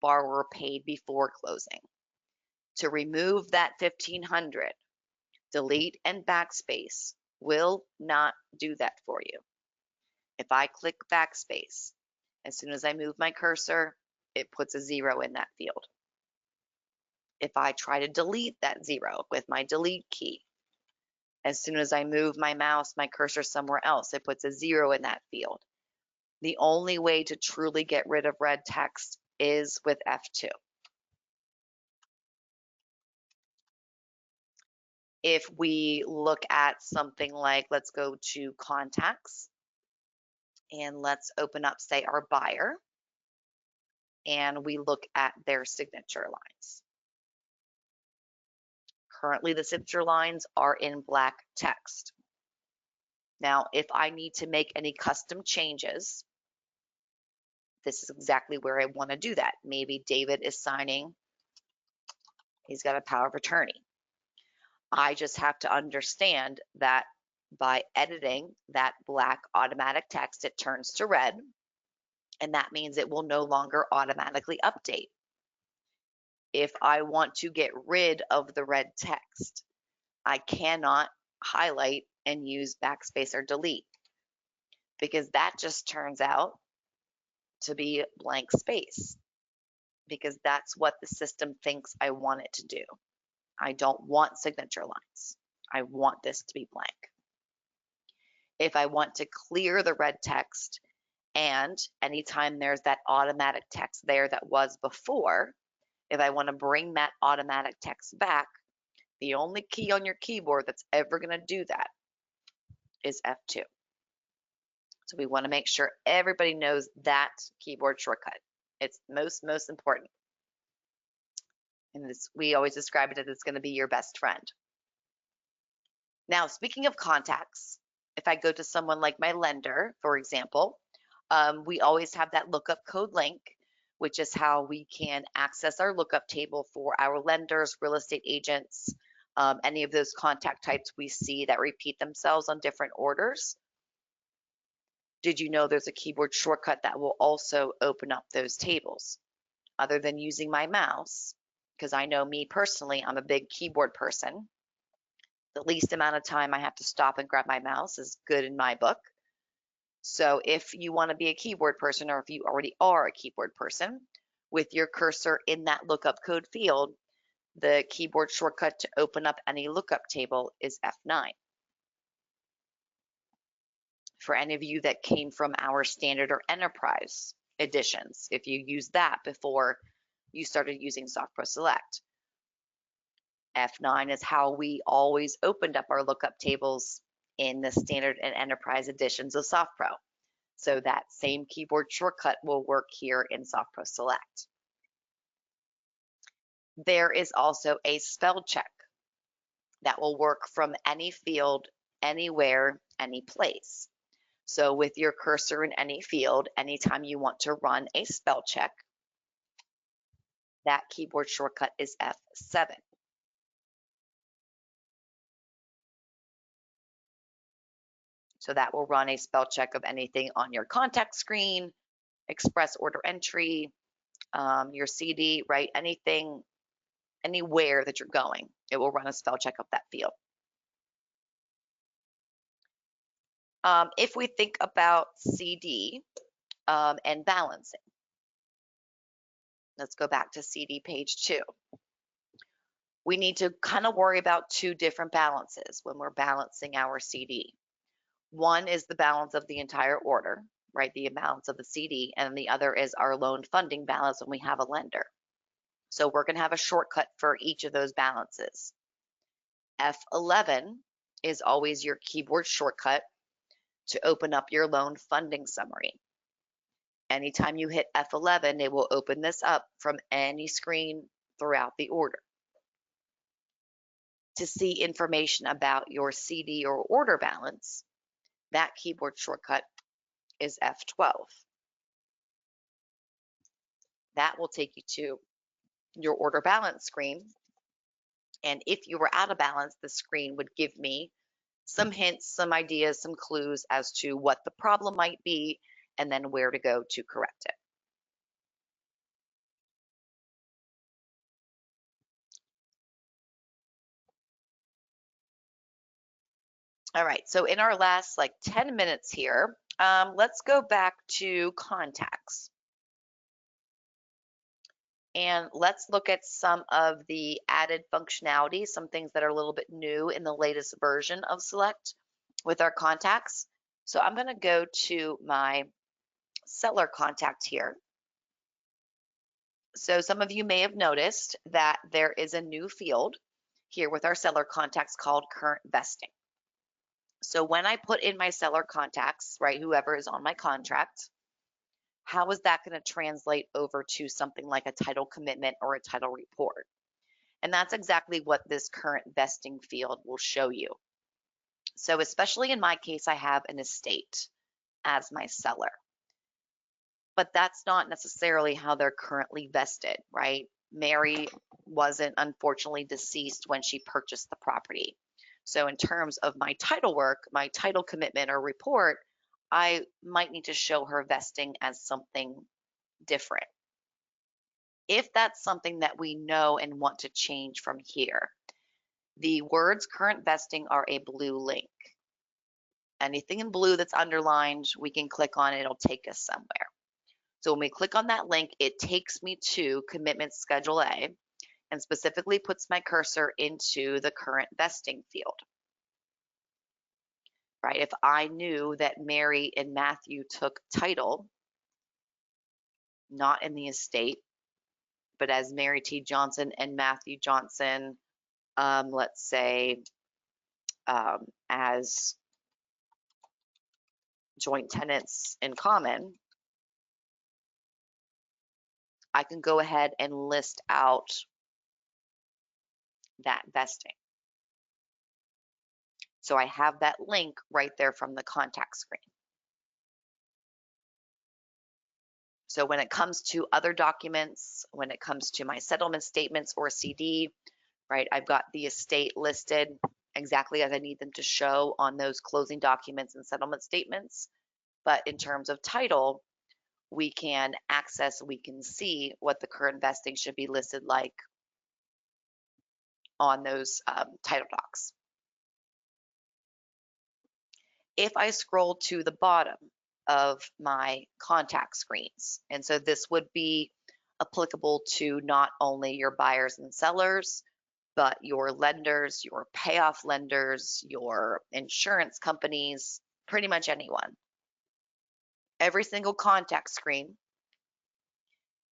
borrower paid before closing. To remove that $1,500, delete and backspace will not do that for you. If I click backspace, as soon as I move my cursor, it puts a 0 in that field. If I try to delete that 0 with my delete key, as soon as I move my mouse, my cursor somewhere else, it puts a 0 in that field. The only way to truly get rid of red text is with F2. If we look at something like, let's go to contacts and let's open up, say, our buyer, and we look at their signature lines. Currently, the signature lines are in black text. Now, if I need to make any custom changes, this is exactly where I want to do that. Maybe David is signing, he's got a power of attorney. I just have to understand that by editing that black automatic text, it turns to red, and that means it will no longer automatically update. If I want to get rid of the red text, I cannot highlight and use backspace or delete because that just turns out to be blank space because that's what the system thinks I want it to do. I don't want signature lines. I want this to be blank. If I want to clear the red text, and anytime there's that automatic text there that was before, if I want to bring that automatic text back, the only key on your keyboard that's ever going to do that is F2. So we want to make sure everybody knows that keyboard shortcut. It's most important. And this, we always describe it as it's going to be your best friend. Now, speaking of contacts, if I go to someone like my lender, for example, we always have that lookup code link, which is how we can access our lookup table for our lenders, real estate agents, any of those contact types we see that repeat themselves on different orders. Did you know there's a keyboard shortcut that will also open up those tables? Other than using my mouse, because I know me personally, I'm a big keyboard person. The least amount of time I have to stop and grab my mouse is good in my book. So if you want to be a keyboard person, or if you already are a keyboard person, with your cursor in that lookup code field, the keyboard shortcut to open up any lookup table is F9. For any of you that came from our standard or enterprise editions, if you used that before you started using SoftPro Select. F9 is how we always opened up our lookup tables in the standard and enterprise editions of SoftPro. So that same keyboard shortcut will work here in SoftPro Select. There is also a spell check that will work from any field, anywhere, any place. So with your cursor in any field, anytime you want to run a spell check, that keyboard shortcut is F7. So that will run a spell check of anything on your contact screen, express order entry, your CD, right? Anything, anywhere that you're going, it will run a spell check of that field. If we think about CD and balancing, let's go back to CD page 2. We need to kind of worry about two different balances when we're balancing our CD. One is the balance of the entire order, right? The balance of the CD, and the other is our loan funding balance when we have a lender. So we're going to have a shortcut for each of those balances. F11 is always your keyboard shortcut to open up your loan funding summary. Anytime you hit F11, it will open this up from any screen throughout the order. To see information about your CD or order balance, that keyboard shortcut is F12. That will take you to your order balance screen. And if you were out of balance, the screen would give me some hints, some ideas, some clues as to what the problem might be, and then where to go to correct it. All right, so in our last like 10 minutes here, let's go back to contacts. And let's look at some of the added functionality, some things that are a little bit new in the latest version of Select with our contacts. So I'm going to go to my seller contact here. So some of you may have noticed that there is a new field here with our seller contacts called current vesting. So when I put in my seller contacts, right, whoever is on my contract, how is that going to translate over to something like a title commitment or a title report? And that's exactly what this current vesting field will show you. So especially in my case, I have an estate as my seller, but that's not necessarily how they're currently vested, right? Mary wasn't unfortunately deceased when she purchased the property. So in terms of my title work, my title commitment or report, I might need to show her vesting as something different. If that's something that we know and want to change from here, the words current vesting are a blue link. Anything in blue that's underlined, we can click on it, it'll take us somewhere. So when we click on that link, it takes me to Commitment Schedule A and specifically puts my cursor into the current vesting field. Right? If I knew that Mary and Matthew took title, not in the estate, but as Mary T. Johnson and Matthew Johnson, let's say as joint tenants in common, I can go ahead and list out that vesting. So I have that link right there from the contact screen. So when it comes to other documents, when it comes to my settlement statements or CD, right, I've got the estate listed exactly as I need them to show on those closing documents and settlement statements. But in terms of title, we can access, we can see what the current vesting should be listed like on those title docs. If I scroll to the bottom of my contact screens, and so this would be applicable to not only your buyers and sellers, but your lenders, your payoff lenders, your insurance companies, pretty much anyone. Every single contact screen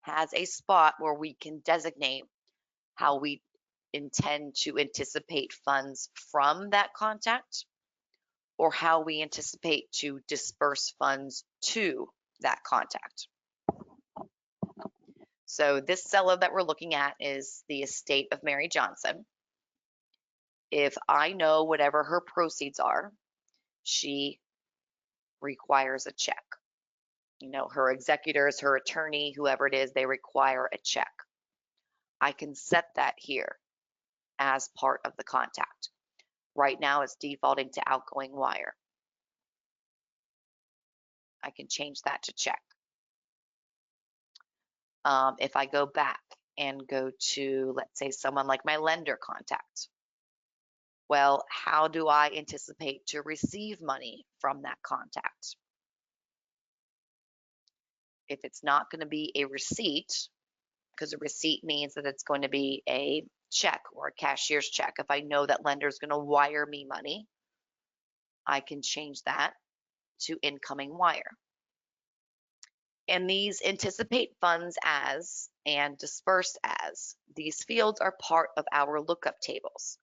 has a spot where we can designate how we intend to anticipate funds from that contact or how we anticipate to disperse funds to that contact. So this seller that we're looking at is the estate of Mary Johnson. If I know whatever her proceeds are, she requires a check. You know, her executors, her attorney, whoever it is, they require a check. I can set that here as part of the contact. Right now it's defaulting to outgoing wire. I can change that to check. If I go back and go to, let's say, someone like my lender contact, well, how do I anticipate to receive money from that contact? If it's not going to be a receipt, because a receipt means that it's going to be a check or a cashier's check. If I know that lender is going to wire me money, I can change that to incoming wire. And these anticipate funds as and disperse as, these fields are part of our lookup tables.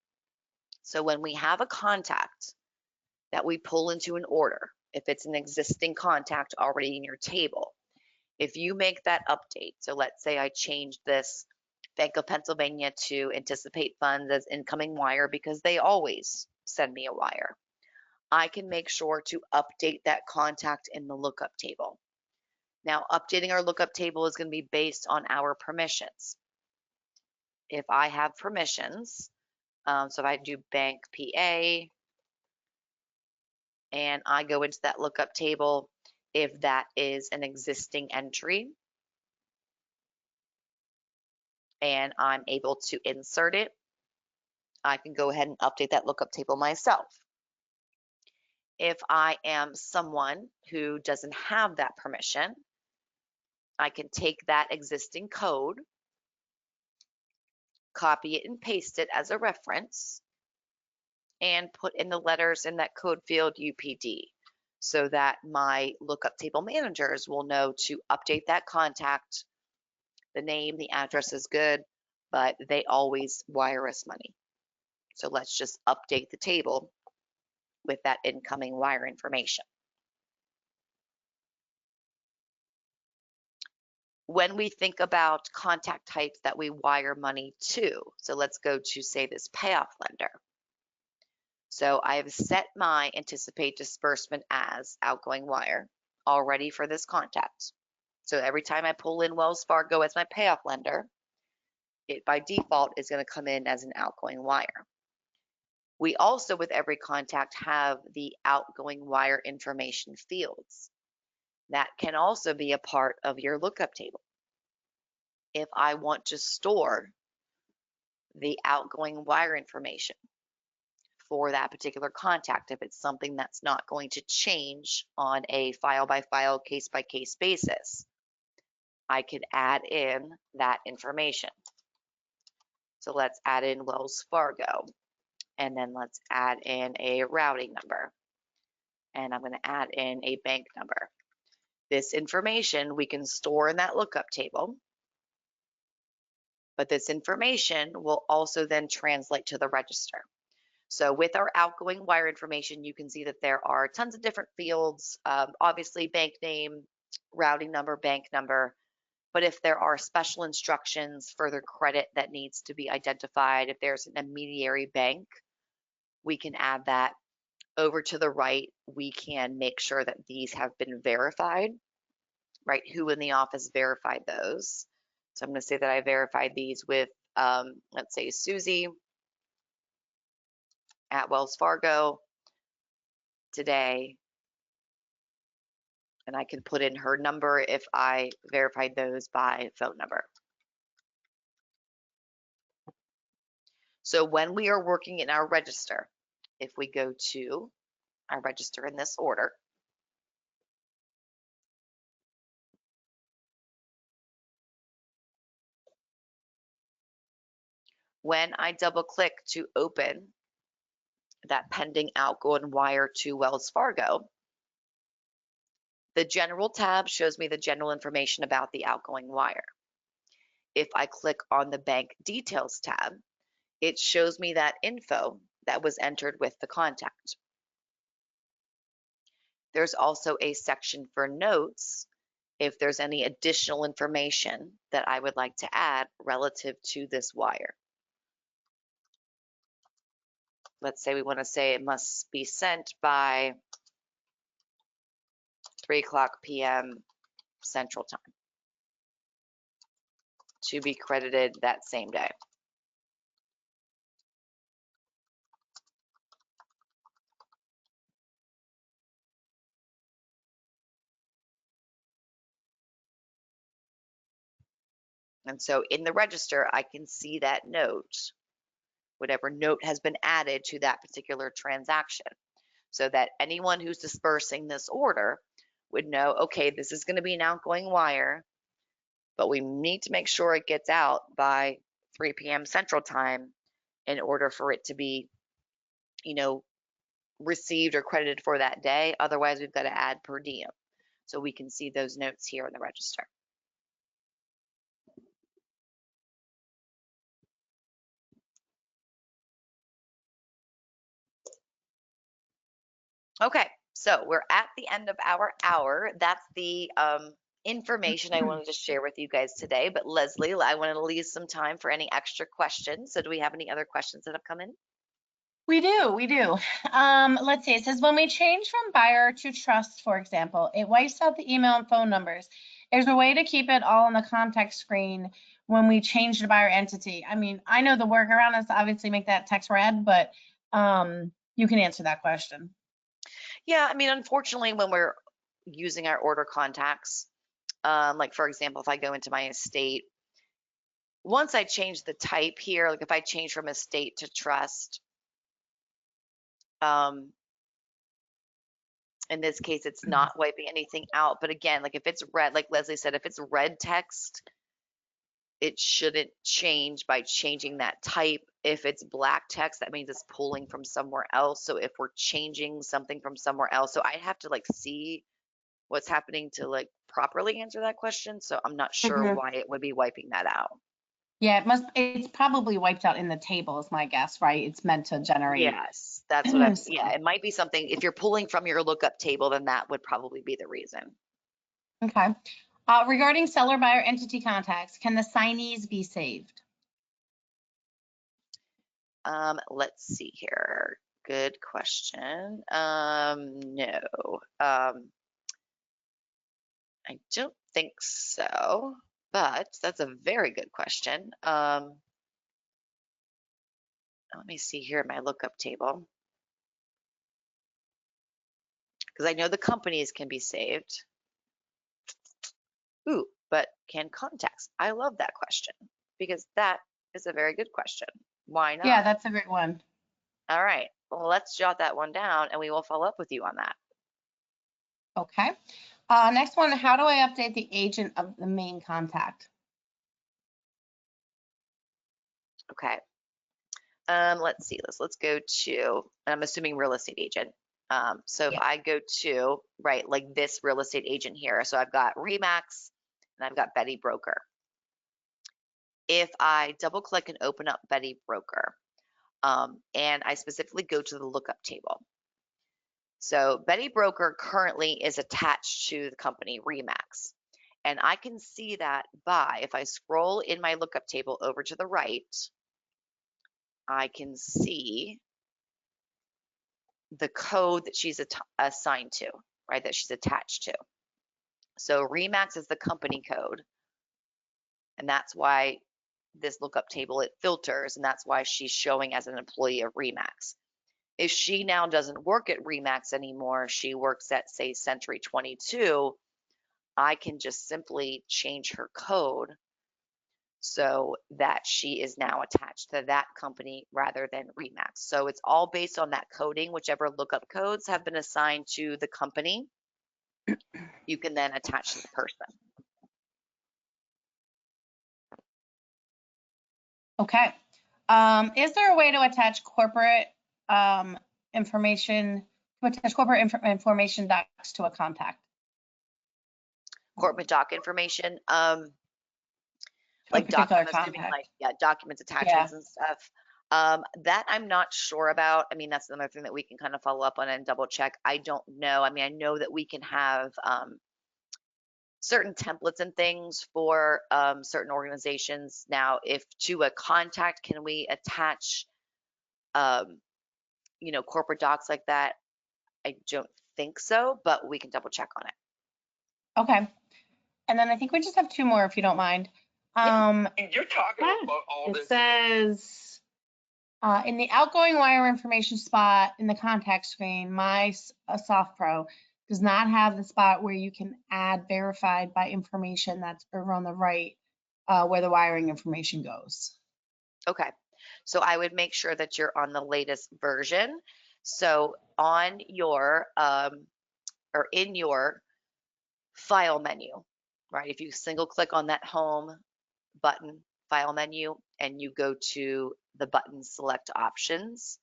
So when we have a contact that we pull into an order, if it's an existing contact already in your table, if you make that update, so let's say I changed this Bank of Pennsylvania to anticipate funds as incoming wire because they always send me a wire, I can make sure to update that contact in the lookup table. Now, updating our lookup table is going to be based on our permissions. If I have permissions, so if I do Bank PA, and I go into that lookup table, if that is an existing entry, and I'm able to insert it, I can go ahead and update that lookup table myself. If I am someone who doesn't have that permission, I can take that existing code, copy it and paste it as a reference, and put in the letters in that code field UPD so that my lookup table managers will know to update that contact. The name, the address is good, but they always wire us money. So let's just update the table with that incoming wire information. When we think about contact types that we wire money to, so let's go to, say, this payoff lender. So I have set my anticipate disbursement as outgoing wire already for this contact. So every time I pull in Wells Fargo as my payoff lender, it by default is going to come in as an outgoing wire. We also, with every contact, have the outgoing wire information fields. That can also be a part of your lookup table. If I want to store the outgoing wire information for that particular contact, if it's something that's not going to change on a file-by-file, case-by-case basis, I could add in that information. So let's add in Wells Fargo, and then let's add in a routing number, and I'm going to add in a bank number. This information we can store in that lookup table, but this information will also then translate to the register. So with our outgoing wire information, you can see that there are tons of different fields, obviously bank name, routing number, bank number. But if there are special instructions, further credit that needs to be identified, if there's an intermediary bank, we can add that. Over to the right, we can make sure that these have been verified, right? Who in the office verified those? So I'm going to say that I verified these with, let's say, Susie at Wells Fargo today. And I can put in her number if I verified those by phone number. So when we are working in our register, if we go to our register in this order, when I double click to open that pending outgoing wire to Wells Fargo, The general tab shows me the general information about the outgoing wire. If I click on the bank details tab, it shows me that info that was entered with the contact. There's also a section for notes if there's any additional information that I would like to add relative to this wire. Let's say we want to say it must be sent by 3:00 p.m. Central Time to be credited that same day. And so in the register, I can see that note, whatever note has been added to that particular transaction, so that anyone who's dispersing this order would know, okay, this is going to be an outgoing wire, but we need to make sure it gets out by 3 p.m. Central Time in order for it to be, received or credited for that day. Otherwise, we've got to add per diem. So we can see those notes here in the register. Okay, so we're at the end of our hour. That's the information I wanted to share with you guys today. But Leslie, I wanted to leave some time for any extra questions. So do we have any other questions that have come in? We do. Let's see, it says when we change from buyer to trust, for example, it wipes out the email and phone numbers. There's a way to keep it all on the contact screen when we change the buyer entity. I mean, I know the workaround is to obviously make that text red, but you can answer that question. Yeah, I mean, unfortunately, when we're using our order contacts, like for example, if I go into my estate, once I change the type here, like if I change from estate to trust, in this case, it's not wiping anything out. But again, like if it's red, like Leslie said, if it's red text, it shouldn't change by changing that type. If it's black text, that means it's pulling from somewhere else. So if we're changing something from somewhere else, so I have to like see what's happening to like properly answer that question. So I'm not sure why it would be wiping that out. Yeah, it's probably wiped out in the table is my guess, right? It's meant to generate. Yes, that's what I'm, yeah, it might be something, if you're pulling from your lookup table, then that would probably be the reason. Okay. Regarding seller buyer entity contacts, can the signees be saved? Let's see here. Good question. No. I don't think so, but that's a very good question. Let me see here in my lookup table, because I know the companies can be saved. Ooh, but can contacts? I love that question because that is a very good question. Why not? Yeah, that's a great one. All right, well, let's jot that one down and we will follow up with you on that. Okay. Next one, how do I update the agent of the main contact? Okay. Let's see, let's go to, and I'm assuming real estate agent. So if I go to, right, like this real estate agent here, so I've got Remax and I've got Betty Broker. If I double click and open up Betty Broker, and I specifically go to the lookup table. So Betty Broker currently is attached to the company Remax. And I can see that by, if I scroll in my lookup table over to the right, I can see the code that she's assigned to, right, that she's attached to. So Remax is the company code. And that's why this lookup table, it filters, and that's why she's showing as an employee of Remax. If she now doesn't work at Remax anymore, she works at, say, Century 22, I can just simply change her code so that she is now attached to that company rather than Remax. So it's all based on that coding. Whichever lookup codes have been assigned to the company, you can then attach to the person. Okay. Is there a way to attach corporate information docs to a contact? Corporate doc information, To a like particular I'm assuming contact. like, yeah, documents, attachments and stuff. That I'm not sure about. I mean, that's another thing that we can kind of follow up on and double check. I don't know. I mean, I know that we can have certain templates and things for certain organizations. Now, if to a contact, can we attach, you know, corporate docs like that? I don't think so, but we can double check on it. Okay. And then I think we just have two more, if you don't mind. Yeah. You're talking Yeah. about all It this. says, in the outgoing wire information spot in the contact screen, my SoftPro does not have the spot where you can add verified by information that's over on the right, where the wiring information goes. Okay. So I would make sure that you're on the latest version. So on your, or in your file menu, right? If you single click on that home button, file menu, and you go to the button select options,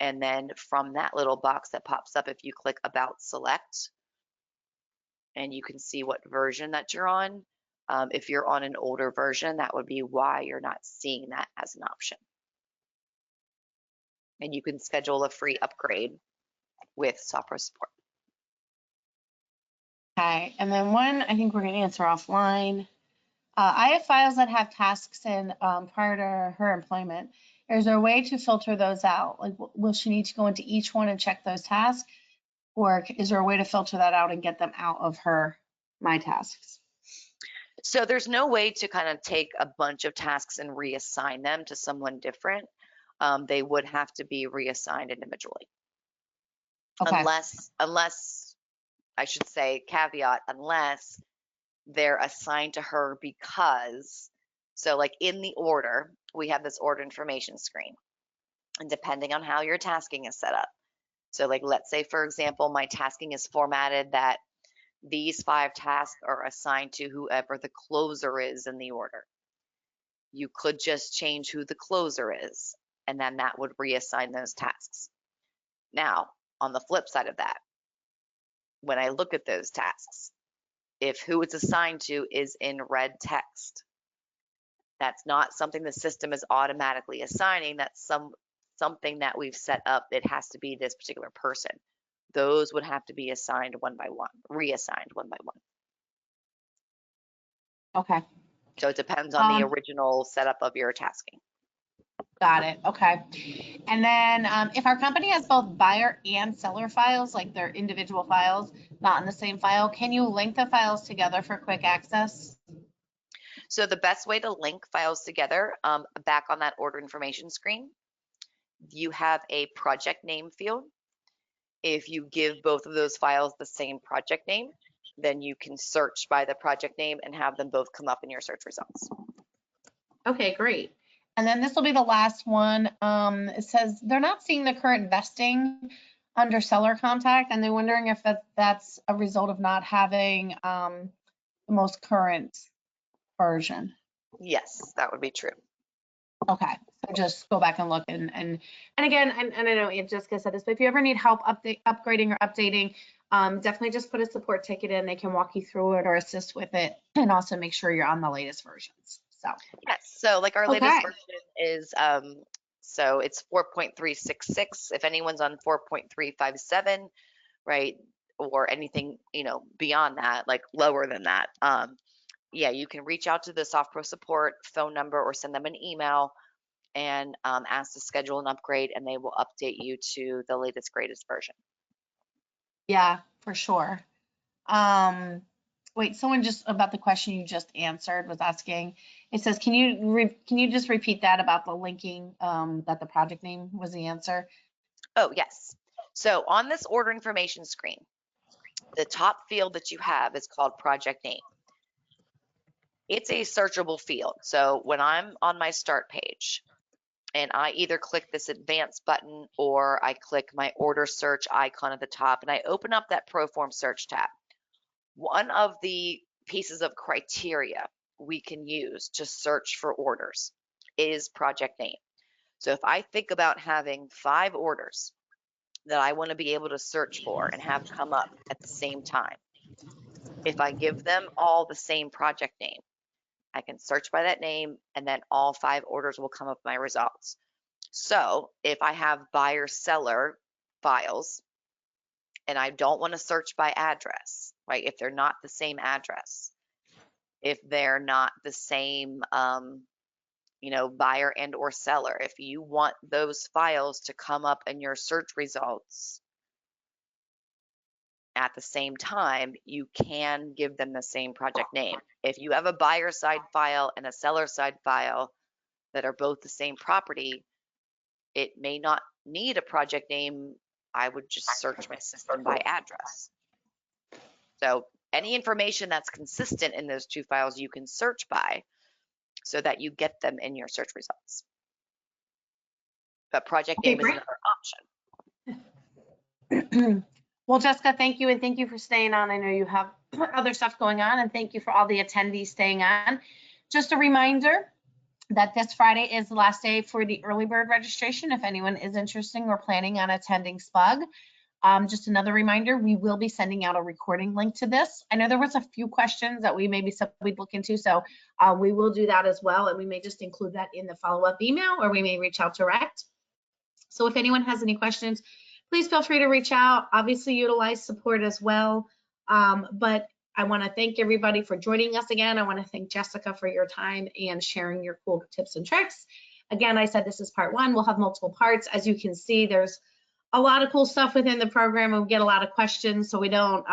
and then from that little box that pops up, if you click about select, and you can see what version that you're on. If you're on an older version, that would be why you're not seeing that as an option. And you can schedule a free upgrade with SoftPro support. Okay, and then one I think we're going to answer offline. I have files that have tasks in prior to her employment. Is there a way to filter those out? Like, will she need to go into each one and check those tasks? Or is there a way to filter that out and get them out of my tasks? So there's no way to kind of take a bunch of tasks and reassign them to someone different. They would have to be reassigned individually. Okay. Unless I should say caveat, unless they're assigned to her because, so like in the order, we have this order information screen. And depending on how your tasking is set up. So like, let's say, for example, my tasking is formatted that these 5 tasks are assigned to whoever the closer is in the order. You could just change who the closer is, and then that would reassign those tasks. Now, on the flip side of that, when I look at those tasks, if who it's assigned to is in red text, that's not something the system is automatically assigning. That's something that we've set up. It has to be this particular person. Those would have to be assigned one by one, reassigned one by one. Okay. So it depends on the original setup of your tasking. Got it. Okay. And then if our company has both buyer and seller files, like their individual files, not in the same file, can you link the files together for quick access? So the best way to link files together, back on that order information screen, you have a project name field. If you give both of those files the same project name, then you can search by the project name and have them both come up in your search results. Okay, great. And then this will be the last one. It says they're not seeing the current vesting under seller contact, and they're wondering if that's a result of not having the most current version. Yes, that would be true. Okay, so just go back and look and again, and I know Aunt Jessica said this, but if you ever need help upgrading or updating, definitely just put a support ticket in. They can walk you through it or assist with it, and also make sure you're on the latest versions. So yes, so like our latest okay. version is so it's 4.366. If anyone's on 4.357, right, or anything, you know, beyond that, like lower than that, yeah, you can reach out to the SoftPro support phone number or send them an email and ask to schedule an upgrade, and they will update you to the latest, greatest version. Yeah, for sure. Wait, someone just about the question you just answered was asking. It says, can you just repeat that about the linking, that the project name was the answer? Oh, yes. So on this order information screen, the top field that you have is called project name. It's a searchable field. So when I'm on my start page and I either click this advanced button or I click my order search icon at the top and I open up that ProForm search tab, one of the pieces of criteria we can use to search for orders is project name. So if I think about having 5 orders that I want to be able to search for and have come up at the same time, If I give them all the same project name, I can search by that name, and then all 5 orders will come up my results. So if I have buyer-seller files and I don't want to search by address, right? If they're not the same address, if they're not the same, buyer and or seller, if you want those files to come up in your search results at the same time, you can give them the same project name. If you have a buyer side file and a seller side file that are both the same property, it may not need a project name. I would just search my system by address. So any information that's consistent in those 2 files, you can search by so that you get them in your search results. But project name is another option. Well, Jessica, thank you, and thank you for staying on. I know you have other stuff going on, and thank you for all the attendees staying on. Just a reminder that this Friday is the last day for the early bird registration if anyone is interested or planning on attending SPUG. Just another reminder, we will be sending out a recording link to this. I know there was a few questions that we'd look into, so we will do that as well, and we may just include that in the follow-up email, or we may reach out direct. So if anyone has any questions, please feel free to reach out. Obviously, utilize support as well. But I want to thank everybody for joining us again. I want to thank Jessica for your time and sharing your cool tips and tricks. Again, I said this is part 1. We'll have multiple parts. As you can see, there's a lot of cool stuff within the program, and we get a lot of questions, so we don't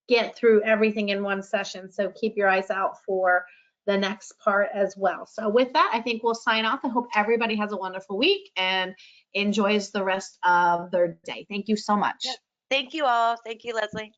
get through everything in one session. So keep your eyes out for the next part as well. So with that, I think we'll sign off. I hope everybody has a wonderful week and enjoys the rest of their day. Thank you so much. Thank you all. Thank you, Leslie.